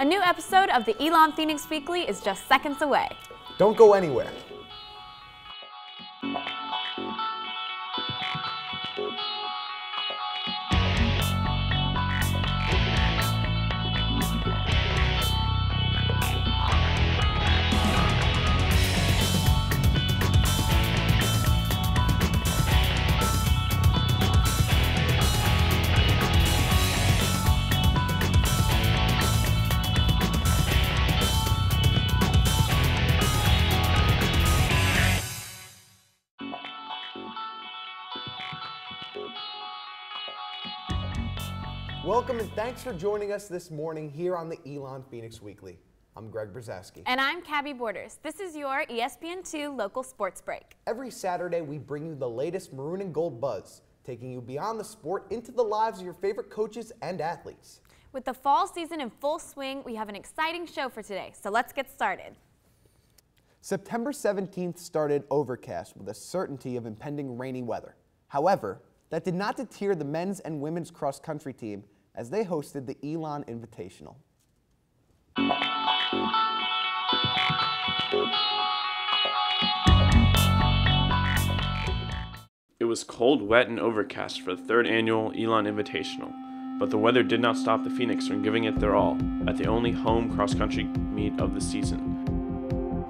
A new episode of the Elon Phoenix Weekly is just seconds away. Don't go anywhere. Welcome and thanks for joining us this morning here on the Elon Phoenix Weekly. I'm Greg Brzezinski. And I'm Cabby Borders. This is your ESPN2 local sports break. Every Saturday we bring you the latest maroon and gold buzz, taking you beyond the sport into the lives of your favorite coaches and athletes. With the fall season in full swing, we have an exciting show for today, so let's get started. September 17th started overcast with a certainty of impending rainy weather. However, that did not deter the men's and women's cross-country team as they hosted the Elon Invitational. It was cold, wet, and overcast for the third annual Elon Invitational, but the weather did not stop the Phoenix from giving it their all at the only home cross-country meet of the season.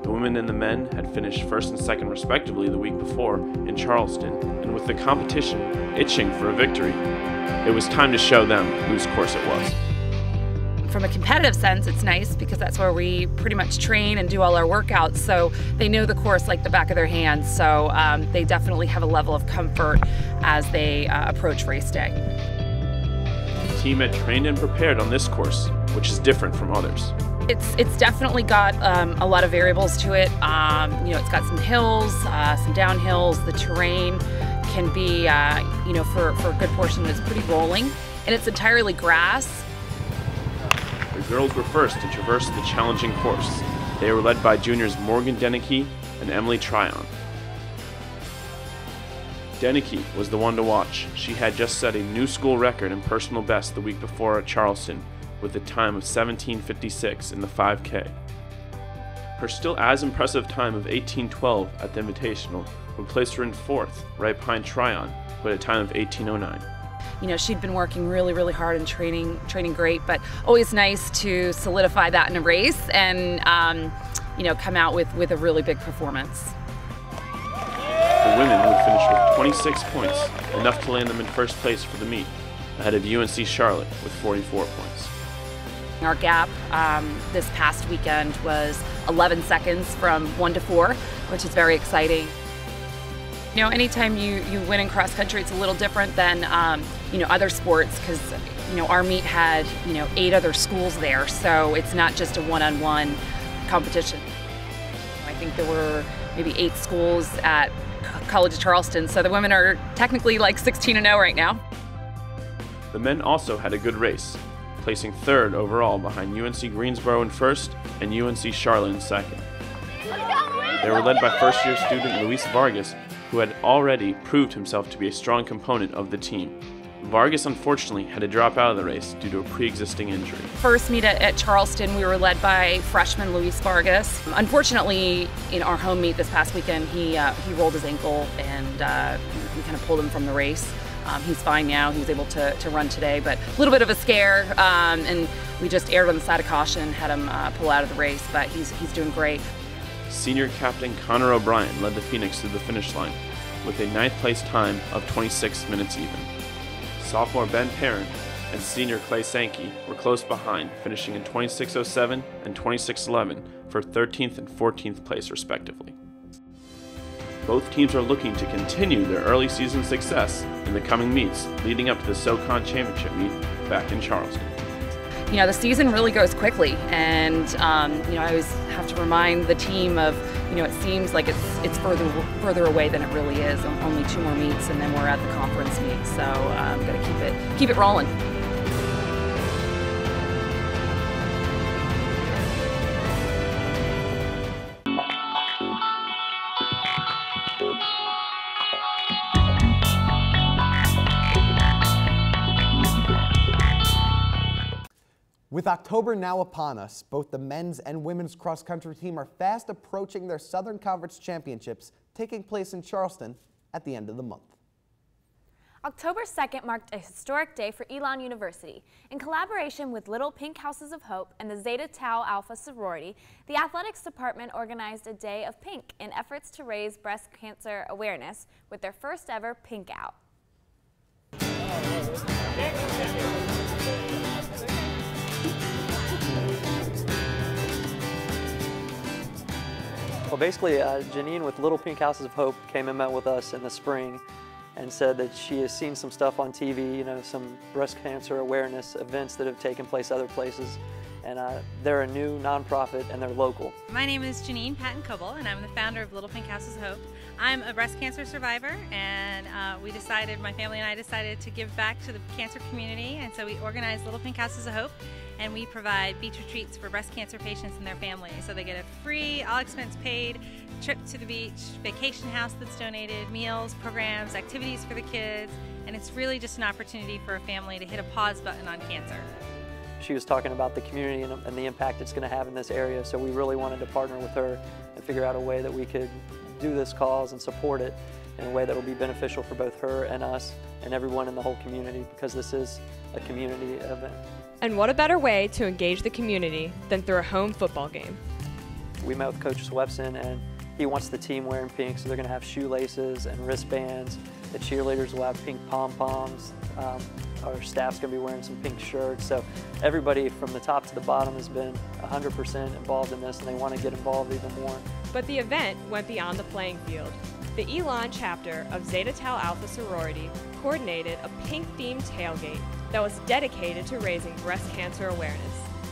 The women and the men had finished first and second respectively the week before in Charleston, and with the competition itching for a victory, it was time to show them whose course it was. From a competitive sense, it's nice because that's where we pretty much train and do all our workouts, so they know the course like the back of their hands, so they definitely have a level of comfort as they approach race day. The team had trained and prepared on this course, which is different from others. It's definitely got a lot of variables to it. It's got some hills, some downhills. The terrain can be, for a good portion, it's pretty rolling, and it's entirely grass. The girls were first to traverse the challenging course. They were led by juniors Morgan Denicky and Emily Tryon. Denicky was the one to watch. She had just set a new school record and personal best the week before at Charleston, with a time of 17:56 in the 5K. Her still as impressive time of 18:12 at the Invitational would place her in fourth, right behind Tryon, with a time of 18:09. She'd been working really hard and training great, but always nice to solidify that in a race and come out with a really big performance. The women would finish with 26 points, enough to land them in first place for the meet, ahead of UNC Charlotte with 44 points. Our gap this past weekend was 11 seconds from 1 to 4, which is very exciting. Anytime you win in cross country, it's a little different than other sports because our meet had 8 other schools there, so it's not just a one-on-one competition. I think there were maybe 8 schools at College of Charleston, so the women are technically like 16-0 right now. The men also had a good race, placing third overall behind UNC Greensboro in first and UNC Charlotte in second. They were led by first-year student Luis Vargas, who had already proved himself to be a strong component of the team. Vargas unfortunately had to drop out of the race due to a pre-existing injury. First meet at Charleston, we were led by freshman Luis Vargas. Unfortunately, in our home meet this past weekend, he rolled his ankle and we kind of pulled him from the race. He's fine now. He was able to run today, but a little bit of a scare, and we just erred on the side of caution, had him pull out of the race, but he's doing great. Senior captain Connor O'Brien led the Phoenix through the finish line with a 9th place time of 26 minutes even. Sophomore Ben Parent and senior Clay Sankey were close behind, finishing in 26:07 and 26:11 for 13th and 14th place respectively. Both teams are looking to continue their early season success in the coming meets leading up to the SoCon Championship meet back in Charleston. The season really goes quickly, and I always have to remind the team of, it seems like it's further away than it really is. Only 2 more meets, and then we're at the conference meet. So I'm going to keep it rolling. With October now upon us, both the men's and women's cross-country team are fast approaching their Southern Conference Championships taking place in Charleston at the end of the month. October 2nd marked a historic day for Elon University. In collaboration with Little Pink Houses of Hope and the Zeta Tau Alpha sorority, the athletics department organized a Day of Pink in efforts to raise breast cancer awareness with their first ever Pink Out. Well, basically, Janine with Little Pink Houses of Hope came and met with us in the spring and said that she has seen some stuff on TV, you know, some breast cancer awareness events that have taken place other places. And they're a new nonprofit and they're local. My name is Janine Patton-Coble and I'm the founder of Little Pink Houses of Hope. I'm a breast cancer survivor and my family and I decided to give back to the cancer community, and so we organized Little Pink Houses of Hope and we provide beach retreats for breast cancer patients and their families. So they get a free, all expense paid trip to the beach, vacation house that's donated, meals, programs, activities for the kids, and it's really just an opportunity for a family to hit a pause button on cancer. She was talking about the community and the impact it's going to have in this area, so we really wanted to partner with her and figure out a way that we could do this cause and support it in a way that will be beneficial for both her and us and everyone in the whole community, because this is a community event. And what a better way to engage the community than through a home football game. We met with Coach Swepson and he wants the team wearing pink, so they're going to have shoelaces and wristbands. The cheerleaders will have pink pom-poms. Our staff's going to be wearing some pink shirts. So everybody from the top to the bottom has been 100% involved in this, and they want to get involved even more. But the event went beyond the playing field. The Elon chapter of Zeta Tau Alpha sorority coordinated a pink-themed tailgate that was dedicated to raising breast cancer awareness.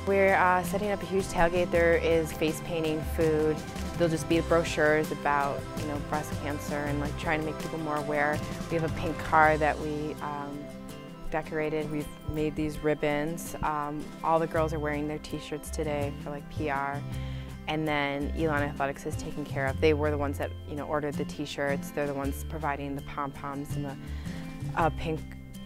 We're setting up a huge tailgate. There is face painting, food. There'll just be brochures about, you know, breast cancer and like trying to make people more aware. We have a pink car that we decorated. We've made these ribbons. All the girls are wearing their t-shirts today for like PR. And then Elon Athletics is taken care of. They were the ones that, you know, ordered the t-shirts. They're the ones providing the pom-poms and the pink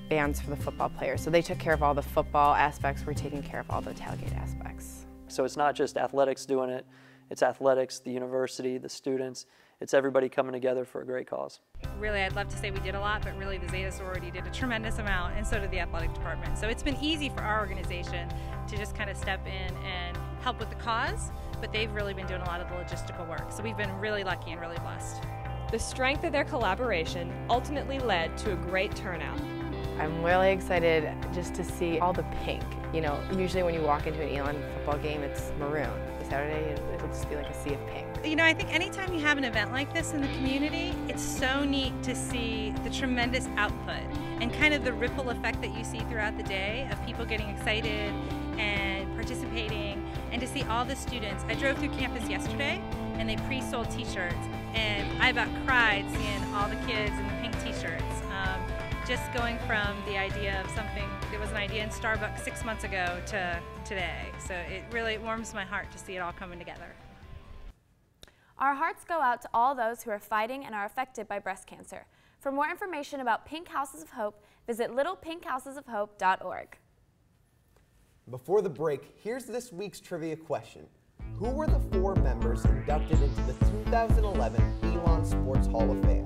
bands for the football players. So they took care of all the football aspects. We're taking care of all the tailgate aspects. So it's not just athletics doing it. It's athletics, the university, the students. It's everybody coming together for a great cause. Really, I'd love to say we did a lot, but really the Zeta sorority did a tremendous amount, and so did the athletic department. So it's been easy for our organization to just kind of step in and help with the cause, but they've really been doing a lot of the logistical work. So we've been really lucky and really blessed. The strength of their collaboration ultimately led to a great turnout. I'm really excited just to see all the pink. You know, usually when you walk into an Elon football game, it's maroon. Saturday, it'll just be like a sea of pink. You know, I think anytime you have an event like this in the community, it's so neat to see the tremendous output and kind of the ripple effect that you see throughout the day of people getting excited and participating, and to see all the students. I drove through campus yesterday and they pre-sold t-shirts, and I about cried seeing all the kids in the pink t-shirts. Just going from the idea of something that was an idea in Starbucks 6 months ago to today. So it really warms my heart to see it all coming together. Our hearts go out to all those who are fighting and are affected by breast cancer. For more information about Pink Houses of Hope, visit littlepinkhouseesofhope.org. Before the break, here's this week's trivia question. Who were the 4 members inducted into the 2011 Elon Sports Hall of Fame?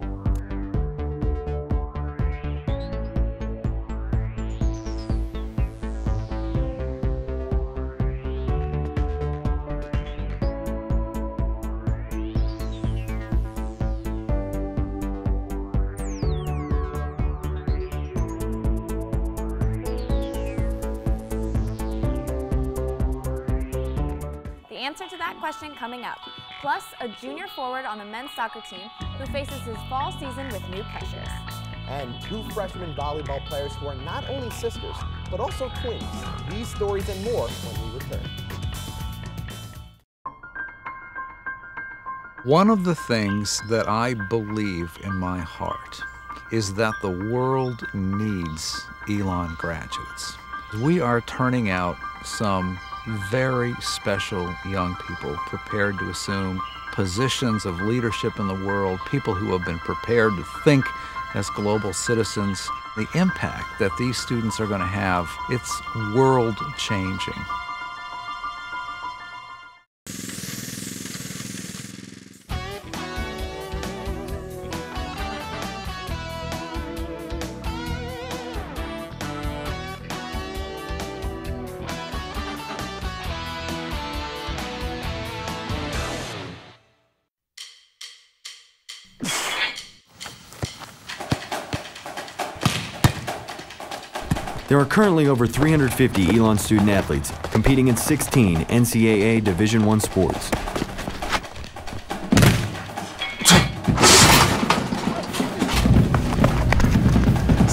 Answer to that question coming up. Plus, a junior forward on the men's soccer team who faces his fall season with new pressures. And 2 freshman volleyball players who are not only sisters, but also twins. These stories and more when we return. One of the things that I believe in my heart is that the world needs Elon graduates. We are turning out some very special young people prepared to assume positions of leadership in the world, people who have been prepared to think as global citizens. The impact that these students are going to have, it's world-changing. There are currently over 350 Elon student athletes competing in 16 NCAA Division I sports.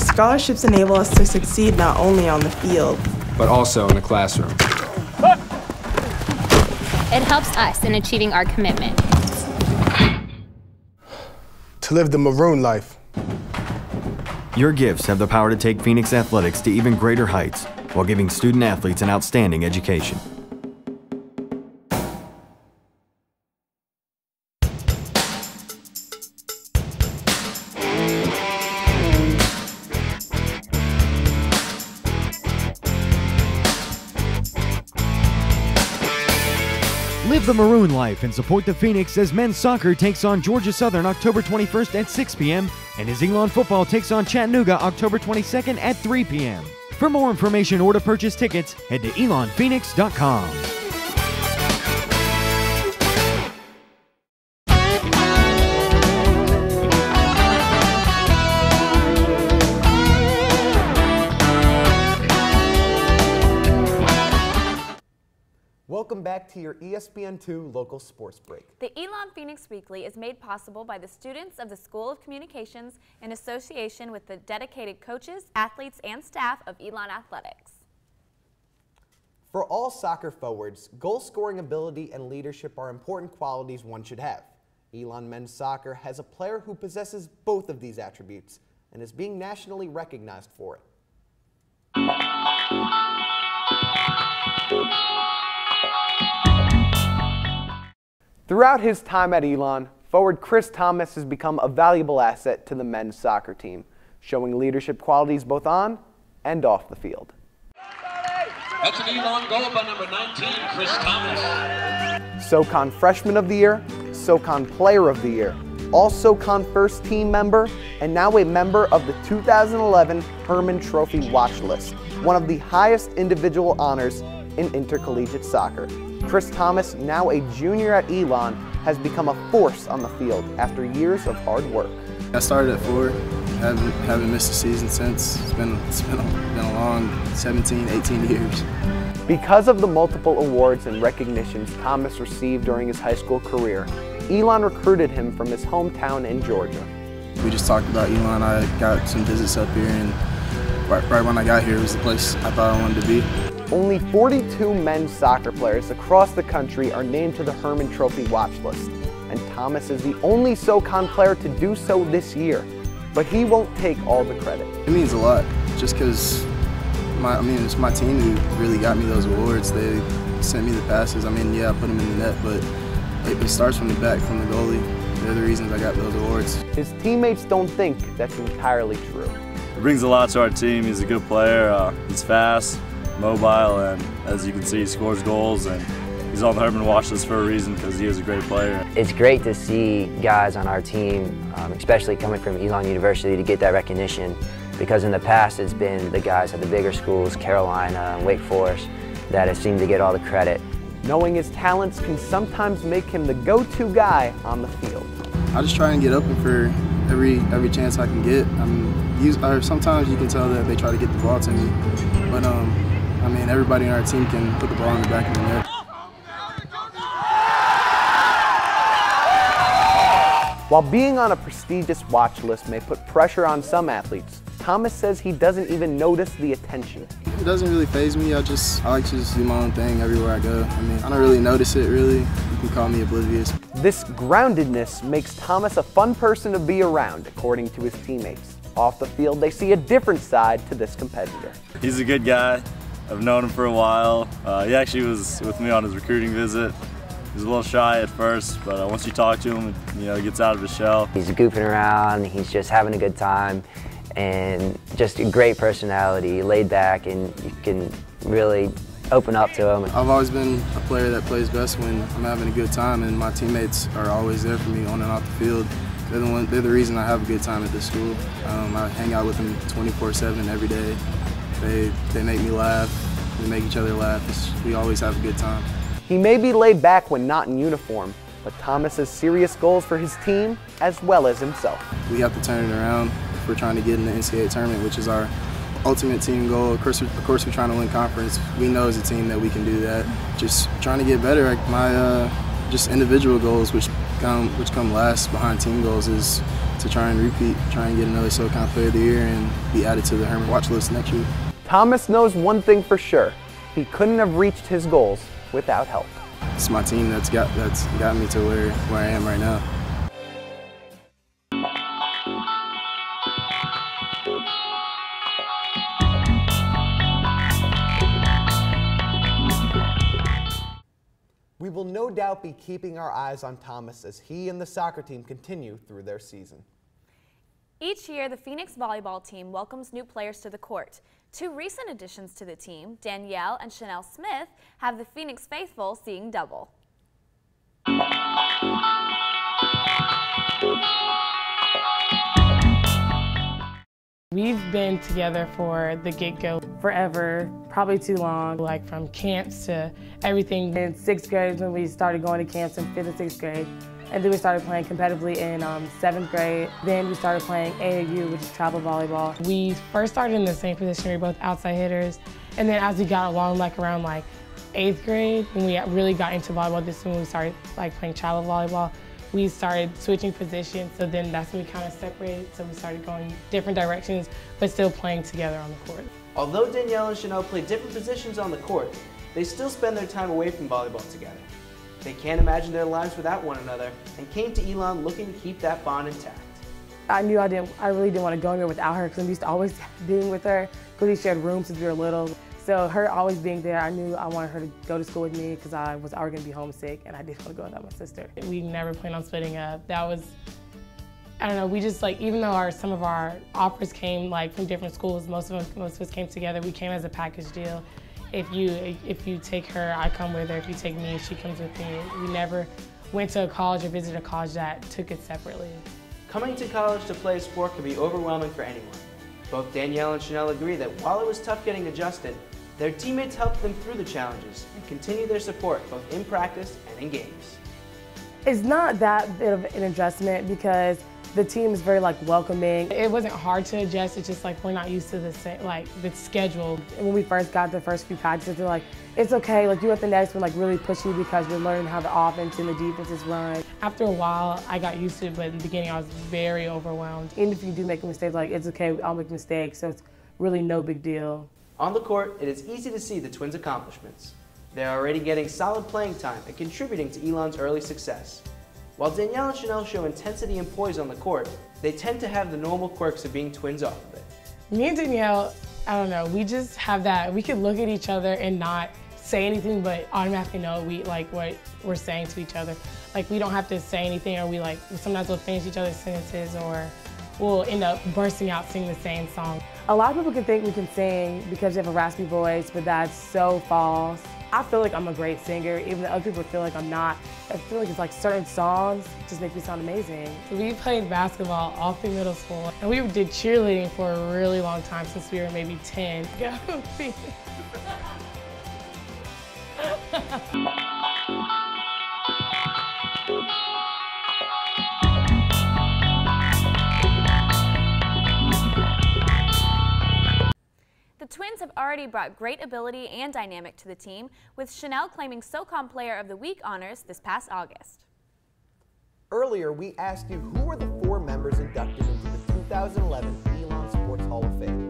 Scholarships enable us to succeed not only on the field, but also in the classroom. It helps us in achieving our commitment. To live the maroon life. Your gifts have the power to take Phoenix athletics to even greater heights while giving student athletes an outstanding education. Live the maroon life and support the Phoenix as men's soccer takes on Georgia Southern October 21st at 6 p.m. and as Elon football takes on Chattanooga October 22nd at 3 p.m. For more information or to purchase tickets, head to elonphoenix.com. Welcome back to your ESPN2 local sports break. The Elon Phoenix Weekly is made possible by the students of the School of Communications in association with the dedicated coaches, athletes, and staff of Elon Athletics. For all soccer forwards, goal-scoring ability and leadership are important qualities one should have. Elon men's soccer has a player who possesses both of these attributes and is being nationally recognized for it. Throughout his time at Elon, forward Chris Thomas has become a valuable asset to the men's soccer team, showing leadership qualities both on and off the field. That's an Elon goal by number 19, Chris Thomas. SoCon Freshman of the Year, SoCon Player of the Year, all SoCon First Team member, and now a member of the 2011 Herman Trophy Watch List, one of the highest individual honors in intercollegiate soccer. Chris Thomas, now a junior at Elon, has become a force on the field after years of hard work. I started at 4, haven't missed a season since. It's been a long 17, 18 years. Because of the multiple awards and recognitions Thomas received during his high school career, Elon recruited him from his hometown in Georgia. We just talked about Elon. I got some visits up here, and right when I got here, it was the place I thought I wanted to be. Only 42 men's soccer players across the country are named to the Herman Trophy watch list, and Thomas is the only SoCon player to do so this year. But he won't take all the credit. It means a lot, just because it's my team who really got me those awards. They sent me the passes. I put them in the net, but it starts from the back, from the goalie. They're the reasons I got those awards. His teammates don't think that's entirely true. It brings a lot to our team. He's a good player. He's fast, mobile, and as you can see, he scores goals, and he's on the Herman watch list for a reason because he is a great player. It's great to see guys on our team, especially coming from Elon University, to get that recognition, because in the past it's been the guys at the bigger schools, Carolina and Wake Forest, that have seemed to get all the credit. Knowing his talents can sometimes make him the go-to guy on the field. I just try and get open for every chance I can get. Sometimes you can tell that they try to get the ball to me, but everybody on our team can put the ball in the back of the net. While being on a prestigious watch list may put pressure on some athletes, Thomas says he doesn't even notice the attention. It doesn't really faze me. I like to just do my own thing everywhere I go. I don't really notice it, really. You can call me oblivious. This groundedness makes Thomas a fun person to be around, according to his teammates. Off the field, they see a different side to this competitor. He's a good guy. I've known him for a while. He actually was with me on his recruiting visit. He's a little shy at first, but once you talk to him, you know, he gets out of his shell. He's goofing around, he's just having a good time, and just a great personality, laid back, and you can really open up to him. I've always been a player that plays best when I'm having a good time, and my teammates are always there for me on and off the field. They're the reason I have a good time at this school. I hang out with them 24/7 every day. They make me laugh. We make each other laugh. We always have a good time. He may be laid back when not in uniform, but Thomas has serious goals for his team as well as himself. We have to turn it around if we're trying to get in the NCAA tournament, which is our ultimate team goal. Of course, we're trying to win conference. We know as a team that we can do that. Just trying to get better. My just individual goals, which come last behind team goals, is to try and repeat, try and get another SoCon Player of the Year and be added to the Herman watch list next year. Thomas knows one thing for sure: he couldn't have reached his goals without help. It's my team that's got me to where I am right now. We will no doubt be keeping our eyes on Thomas as he and the soccer team continue through their season. Each year, the Phoenix volleyball team welcomes new players to the court. Two recent additions to the team, Danielle and Chanel Smith, have the Phoenix faithful seeing double. We've been together for the get-go forever, probably too long, like from camps to everything. In 6th grade when we started going to camps in 5th and 6th grade. And then we started playing competitively in 7th grade. Then we started playing AAU, which is travel volleyball. We first started in the same position. We were both outside hitters. And then as we got along, like around 8th grade, when we really got into volleyball, this is when we started playing travel volleyball. We started switching positions, so then that's when we kind of separated. So we started going different directions, but still playing together on the court. Although Danielle and Chanel play different positions on the court, they still spend their time away from volleyball together. They can't imagine their lives without one another and came to Elon looking to keep that bond intact. I knew I really didn't want to go anywhere without her because I'm used to always being with her because we shared rooms since we were little. So her always being there, I knew I wanted her to go to school with me because I was already going to be homesick and I didn't want to go without my sister. We never planned on splitting up. That was, I don't know, we just even though some of our offers came from different schools, most of us came together. We came as a package deal. If you take her, I come with her. If you take me, she comes with me. We never went to a college or visited a college that took it separately. Coming to college to play a sport can be overwhelming for anyone. Both Danielle and Chanel agree that while it was tough getting adjusted, their teammates helped them through the challenges and continue their support both in practice and in games. It's not that bit of an adjustment because the team is very welcoming. It wasn't hard to adjust, it's just we're not used to the schedule. And when we first got the first few practices, they're it's okay, you at the next one really push you because you're learning how the offense and the defense is run. After a while, I got used to it, but in the beginning I was very overwhelmed. Even if you do make a mistake, it's okay, I'll make mistakes, so it's really no big deal. On the court, it is easy to see the twins' accomplishments. They're already getting solid playing time and contributing to Elon's early success. While Danielle and Chanel show intensity and poise on the court, they tend to have the normal quirks of being twins off of it. Me and Danielle, I don't know, we just have that, we could look at each other and not say anything but automatically know what we're saying to each other. We don't have to say anything, or we sometimes we'll finish each other's sentences, or we'll end up bursting out singing the same song. A lot of people can think we can sing because we have a raspy voice, but that's so false. I feel like I'm a great singer, even though other people feel like I'm not. I feel like it's certain songs just make me sound amazing. We played basketball all through middle school, and we did cheerleading for a really long time, since we were maybe 10. The twins have already brought great ability and dynamic to the team, with Chanel claiming SoCon Player of the Week honors this past August. Earlier, we asked you who are the 4 members inducted into the 2011 Elon Sports Hall of Fame.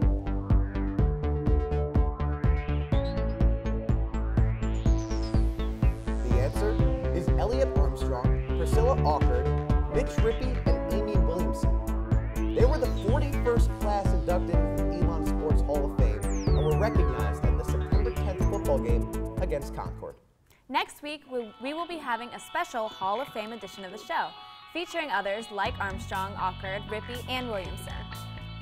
The answer is Elliot Armstrong, Priscilla Awkward, Mitch Rippey, and Amy Williamson. They were the 41st class inducted into the Elon Sports Hall of Fame and were recognized at the September 10th football game against Concord. Next week, we will be having a special Hall of Fame edition of the show, featuring others like Armstrong, Awkward, Rippey, and Williamson.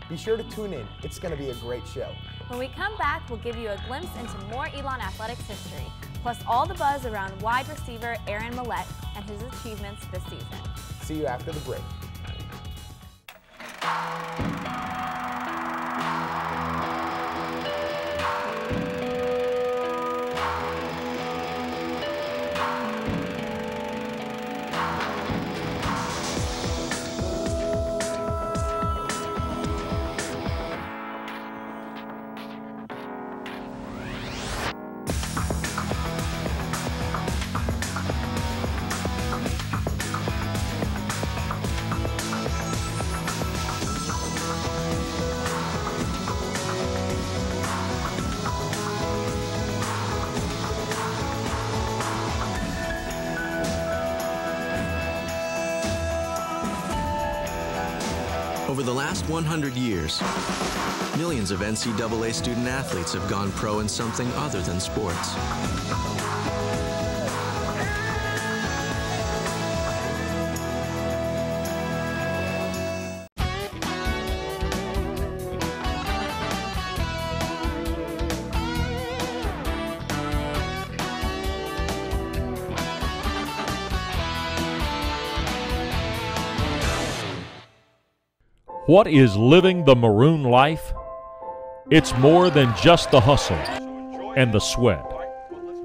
Be sure to tune in. It's going to be a great show. When we come back, we'll give you a glimpse into more Elon athletics history, plus all the buzz around wide receiver Aaron Mellette and his achievements this season. See you after the break. Over the last 100 years, millions of NCAA student athletes have gone pro in something other than sports. What is living the maroon life? It's more than just the hustle and the sweat.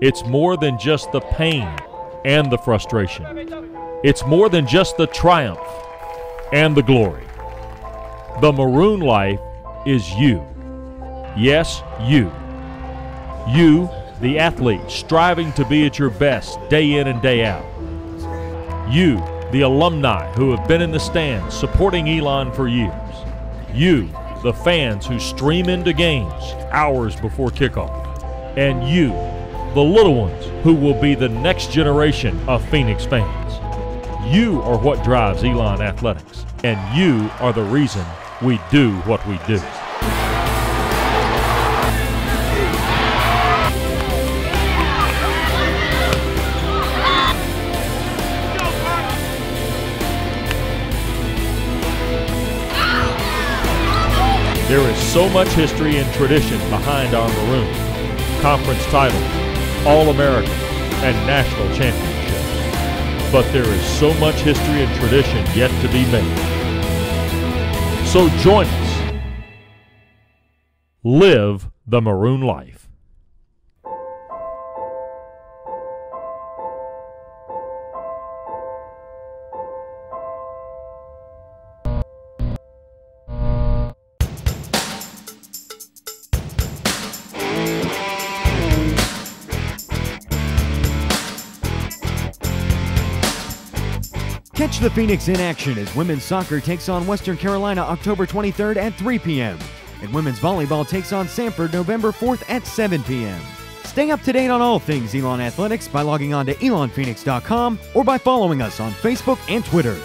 It's more than just the pain and the frustration. It's more than just the triumph and the glory. The maroon life is you. Yes, you. You, the athlete, striving to be at your best day in and day out. You, the alumni who have been in the stands supporting Elon for years. You, the fans who stream into games hours before kickoff. And you, the little ones who will be the next generation of Phoenix fans. You are what drives Elon Athletics, and you are the reason we do what we do. There is so much history and tradition behind our maroon. Conference titles, All-American, and national championships. But there is so much history and tradition yet to be made. So join us. Live the maroon life. Catch the Phoenix in action as women's soccer takes on Western Carolina October 23rd at 3 p.m. and women's volleyball takes on Sanford November 4th at 7 p.m. Stay up to date on all things Elon Athletics by logging on to elonphoenix.com or by following us on Facebook and Twitter.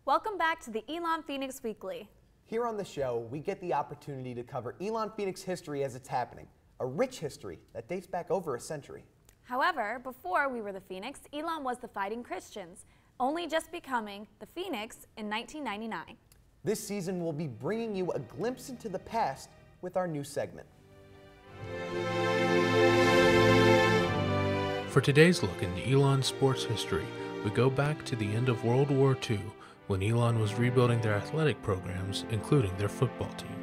Welcome back to the Elon Phoenix Weekly. Here on the show, we get the opportunity to cover Elon Phoenix history as it's happening, a rich history that dates back over a century. However, before we were the Phoenix, Elon was the Fighting Christians, only just becoming the Phoenix in 1999. This season, we'll be bringing you a glimpse into the past with our new segment. For today's look into Elon's sports history, we go back to the end of World War II when Elon was rebuilding their athletic programs, including their football team.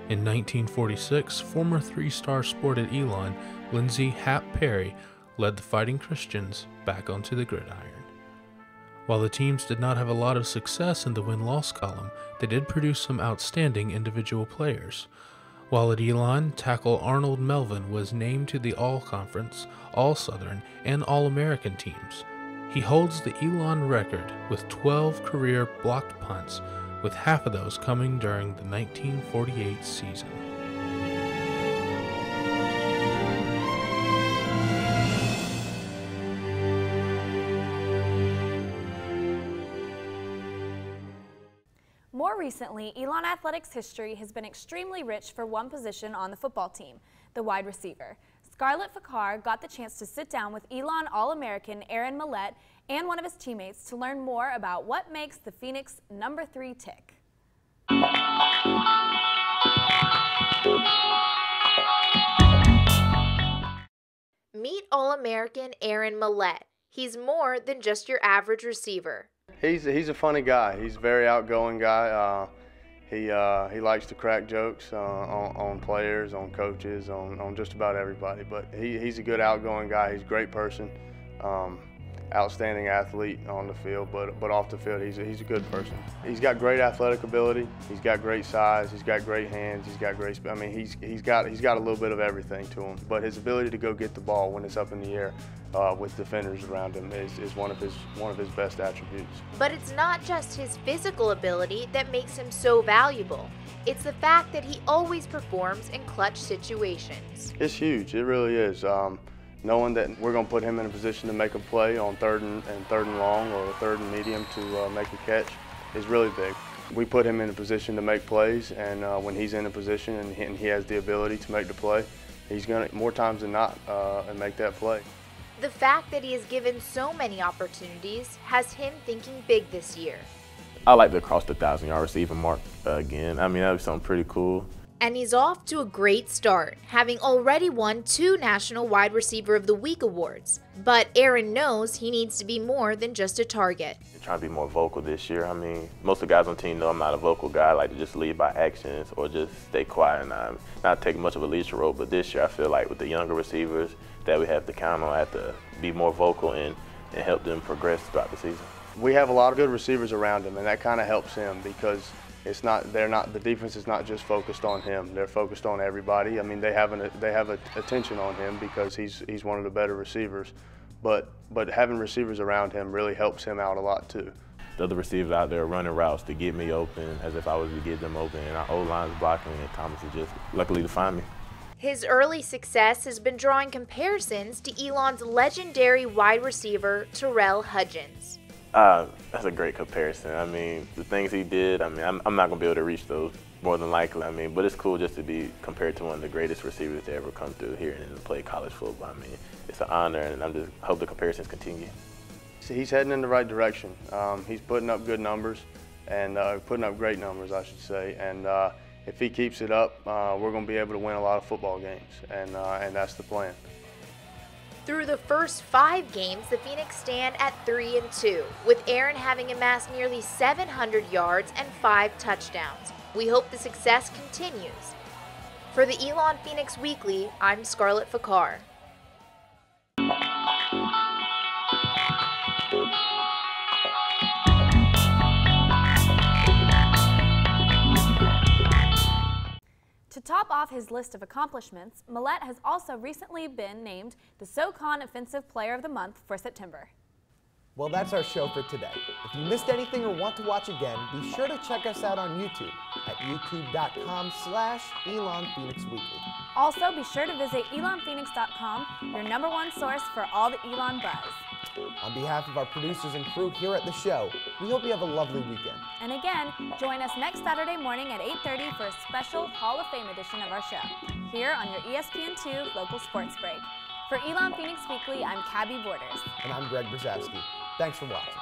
In 1946, former three-star sport at Elon, Lindsey "Hap" Perry, led the Fighting Christians back onto the gridiron. While the teams did not have a lot of success in the win-loss column, they did produce some outstanding individual players. While at Elon, tackle Arnold Melvin was named to the All-Conference, All-Southern, and All-American teams. He holds the Elon record with 12 career blocked punts, with half of those coming during the 1948 season. More recently, Elon Athletics history has been extremely rich for one position on the football team, the wide receiver. Scarlett Fakar got the chance to sit down with Elon All-American Aaron Mellette and one of his teammates to learn more about what makes the Phoenix number 3 tick. Meet All-American Aaron Mellette. He's more than just your average receiver. He's a funny guy. He's a very outgoing guy. He likes to crack jokes on players, on coaches, on just about everybody. But he's a good outgoing guy. He's a great person, outstanding athlete on the field. But off the field, he's a good person. He's got great athletic ability. He's got great size. He's got great hands. He's got great. I mean, he's got a little bit of everything to him. But his ability to go get the ball when it's up in the air with defenders around him is one of his best attributes. But it's not just his physical ability that makes him so valuable. It's the fact that he always performs in clutch situations. It's huge. It really is. Knowing that we're going to put him in a position to make a play on third and long or third and medium to make a catch is really big. We put him in a position to make plays, and when he's in a position and he has the ability to make the play, he's going to, more times than not, and make that play. The fact that he is given so many opportunities has him thinking big this year. I like to cross the 1,000-yard receiving mark again. I mean, that was something pretty cool. And he's off to a great start, having already won 2 National Wide Receiver of the Week awards. But Aaron knows he needs to be more than just a target. I'm trying to be more vocal this year. I mean, most of the guys on the team know I'm not a vocal guy. I like to just lead by actions or just stay quiet and not take much of a leadership role. But this year, I feel like with the younger receivers that we have to count on, I have to be more vocal and help them progress throughout the season. We have a lot of good receivers around him, and that kind of helps him because the defense is not just focused on him. They're focused on everybody. I mean, they have attention on him because he's one of the better receivers. But having receivers around him really helps him out a lot too. The other receivers out there running routes to get me open as if I was to get them open, and our O-line's blocking, and Thomas is just luckily to find me. His early success has been drawing comparisons to Elon's legendary wide receiver, Terrell Hudgens. That's a great comparison. I mean, the things he did, I mean, I'm not going to be able to reach those more than likely. I mean, but it's cool just to be compared to one of the greatest receivers to ever come through here and to play college football. I mean, it's an honor, and I just hope the comparisons continue. So he's heading in the right direction. He's putting up good numbers, and putting up great numbers, I should say. And if he keeps it up, we're going to be able to win a lot of football games, and that's the plan. Through the first 5 games, the Phoenix stand at 3-2, with Aaron having amassed nearly 700 yards and 5 touchdowns. We hope the success continues. For the Elon Phoenix Weekly, I'm Scarlett Fakar. To top off his list of accomplishments, Mellette has also recently been named the SoCon Offensive Player of the Month for September. Well, that's our show for today. If you missed anything or want to watch again, be sure to check us out on YouTube at youtube.com/Elon Phoenix Weekly. Also, be sure to visit elonphoenix.com, your #1 source for all the Elon buzz. On behalf of our producers and crew here at the show, we hope you have a lovely weekend. And again, join us next Saturday morning at 8:30 for a special Hall of Fame edition of our show, here on your ESPN2 Local Sports Break. For Elon Phoenix Weekly, I'm Cabby Borders. And I'm Greg Brzezowski. Thanks for watching.